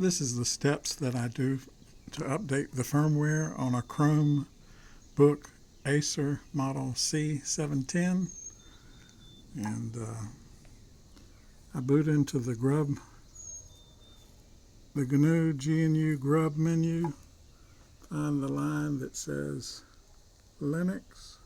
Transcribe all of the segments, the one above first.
This is the steps that I do to update the firmware on a Chromebook Acer model C710. And I boot into the GNU grub menu, find the line that says Linux,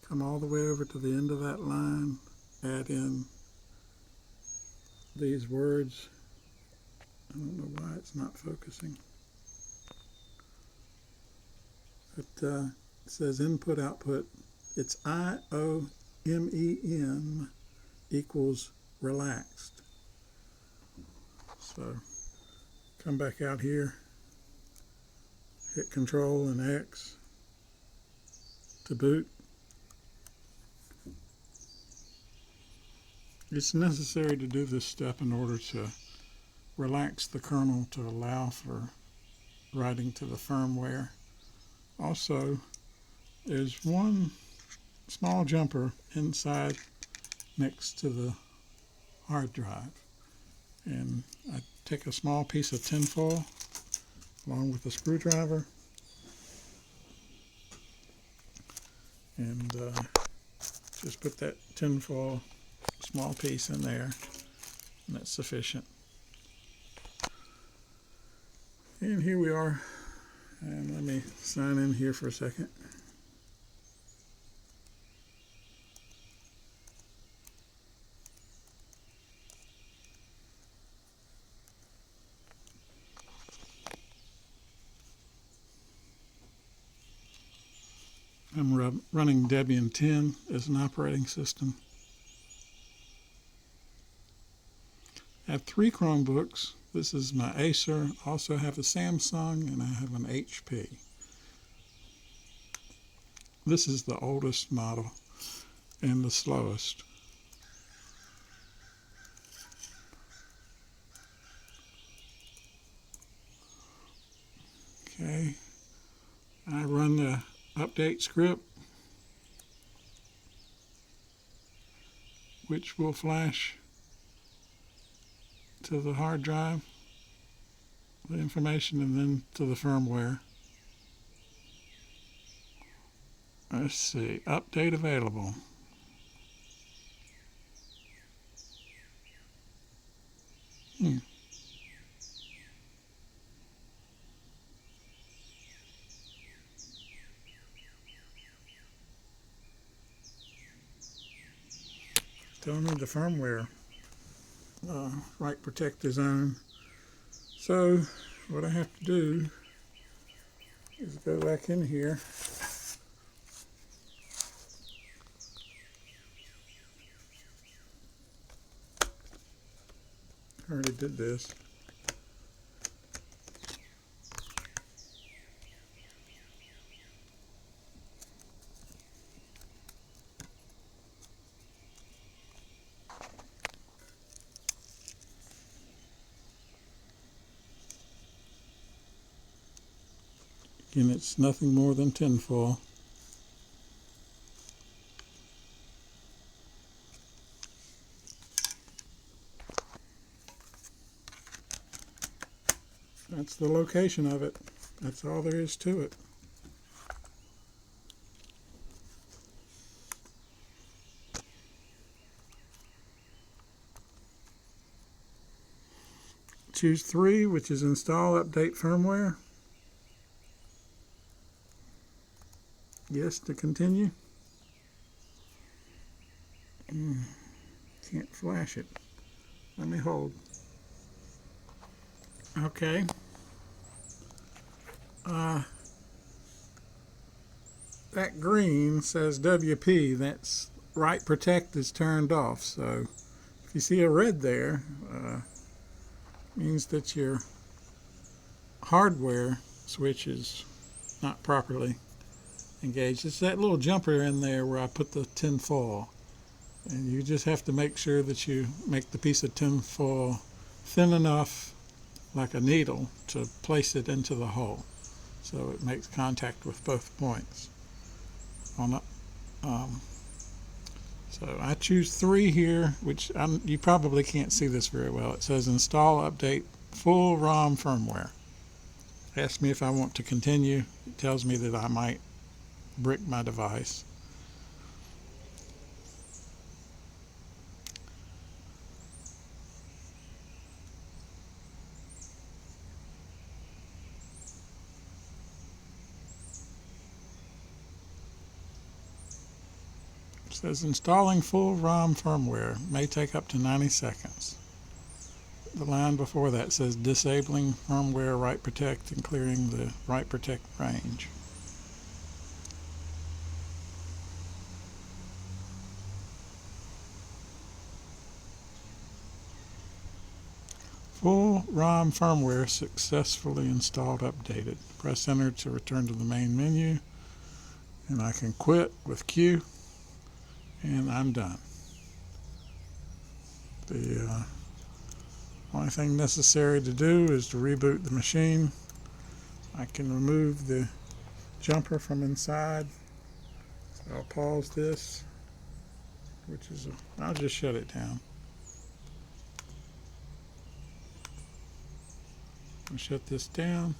come all the way over to the end of that line, add in these words. I don't know why it's not focusing. It says input output. It's IOMEN equals relaxed. So come back out here, hit Control and X to boot. It's necessary to do this step in order to relax the kernel to allow for writing to the firmware. Also, there's one small jumper inside next to the hard drive, and I take a small piece of tinfoil along with a screwdriver and just put that tinfoil small piece in there, and that's sufficient. And here we are, and let me sign in here for a second. I'm running Debian 10 as an operating system. I have 3 Chromebooks. This is my Acer. I also have a Samsung, and I have an HP. This is the oldest model and the slowest. Okay, I run the update script, which will flash to the hard drive the information and then to the firmware. Let's see, update available. Telling me the firmware write protector zone. So what I have to do is go back in here . I already did this. And it's nothing more than tinfoil. That's the location of it. That's all there is to it. Choose 3, which is install update firmware. Yes to continue. Can't flash it. Let me hold. Okay. That green says WP. That's write protect is turned off. So if you see a red there, means that your hardware switch is not properly engaged. It's that little jumper in there where I put the tin foil, and you just have to make sure that you make the piece of tin foil thin enough, like a needle, to place it into the hole so it makes contact with both points. So I choose 3 here, which you probably can't see this very well. It says install update full ROM firmware. Asks me if I want to continue. It tells me that I might brick my device. It says installing full ROM firmware may take up to 90 seconds. The line before that says disabling firmware write protect and clearing the write protect range. Full ROM firmware successfully installed updated. Press enter to return to the main menu, and I can quit with Q, and I'm done. The only thing necessary to do is to reboot the machine. I can remove the jumper from inside. So I'll pause this, I'll just shut it down. I'll shut this down.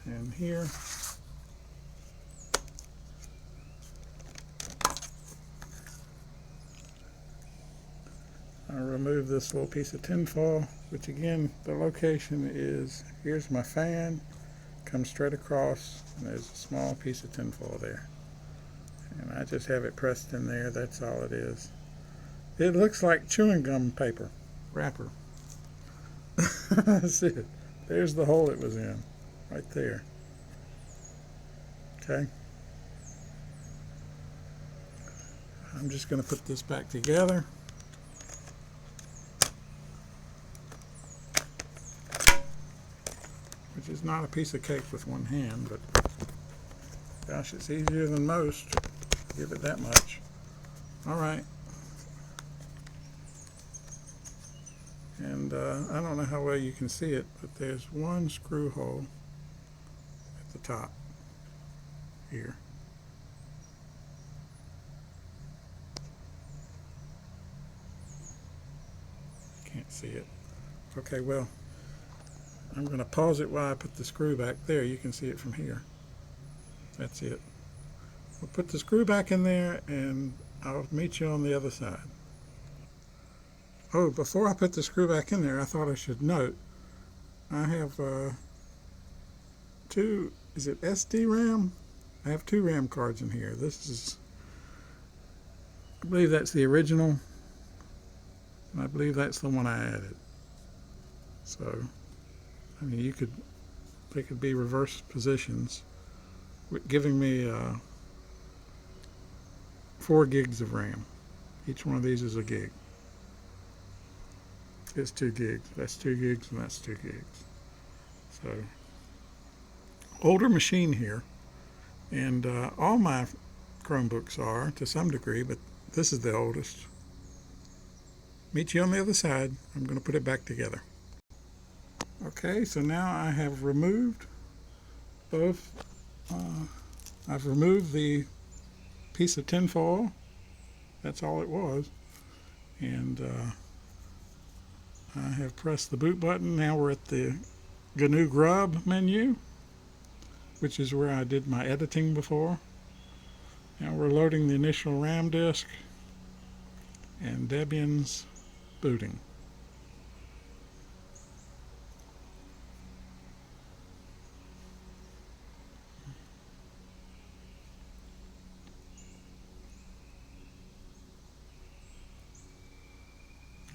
And here, I'll remove this little piece of tinfoil, which again, the location is, here's my fan, comes straight across, and there's a small piece of tinfoil there. And I just have it pressed in there, that's all it is. It looks like chewing gum paper, wrapper. That's it. There's the hole it was in, right there. Okay. I'm just going to put this back together. Which is not a piece of cake with one hand, but gosh, it's easier than most. Give it that much. All right. And I don't know how well you can see it, but there's one screw hole at the top here. Can't see it. Okay, well, I'm going to pause it while I put the screw back there. You can see it from here. That's it. We'll put the screw back in there, and I'll meet you on the other side. Oh, before I put the screw back in there, I thought I should note, I have two, is it SD RAM? I have two RAM cards in here. This is, I believe that's the original, and I believe that's the one I added. So, I mean, they could be reverse positions, giving me 4 gigs of RAM. Each one of these is a gig. It's 2 gigs. That's 2 gigs, and that's 2 gigs. So, older machine here, and all my Chromebooks are to some degree, but this is the oldest. Meet you on the other side. I'm going to put it back together. Okay, so now I have removed both. I've removed the piece of tinfoil. That's all it was, and I have pressed the boot button. Now we're at the GNU Grub menu, which is where I did my editing before. Now we're loading the initial RAM disk, and Debian's booting.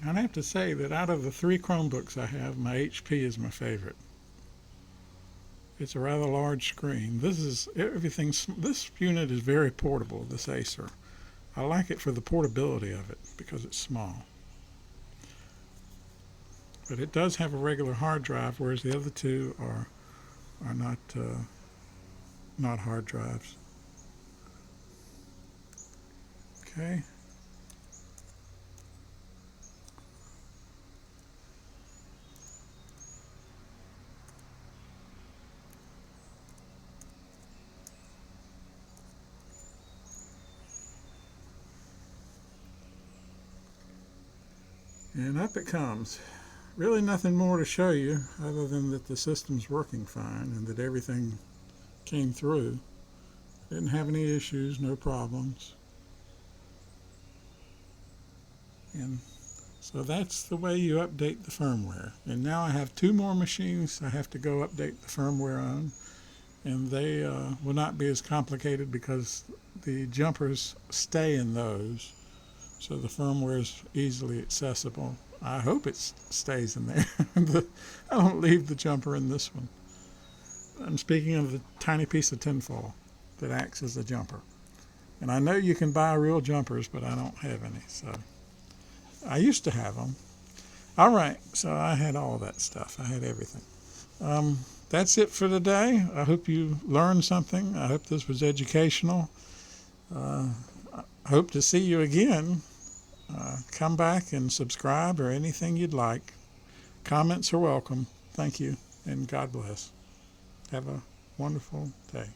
I'd have to say that out of the 3 Chromebooks I have, my HP is my favorite. It's a rather large screen. This unit is very portable, this Acer. I like it for the portability of it because it's small. But it does have a regular hard drive, whereas the other 2 are not hard drives. Okay. And up it comes. Really nothing more to show you other than that the system's working fine and that everything came through. Didn't have any issues, no problems. And so that's the way you update the firmware. And now I have 2 more machines I have to go update the firmware on. And they will not be as complicated because the jumpers stay in those. So the firmware is easily accessible. I hope it stays in there. I don't leave the jumper in this one. I'm speaking of the tiny piece of tinfoil that acts as a jumper. And I know you can buy real jumpers, but I don't have any. So I used to have them. All right, so I had all that stuff. I had everything. That's it for today. I hope you learned something. I hope this was educational. I hope to see you again. Come back and subscribe or anything you'd like. Comments are welcome. Thank you, and God bless. Have a wonderful day.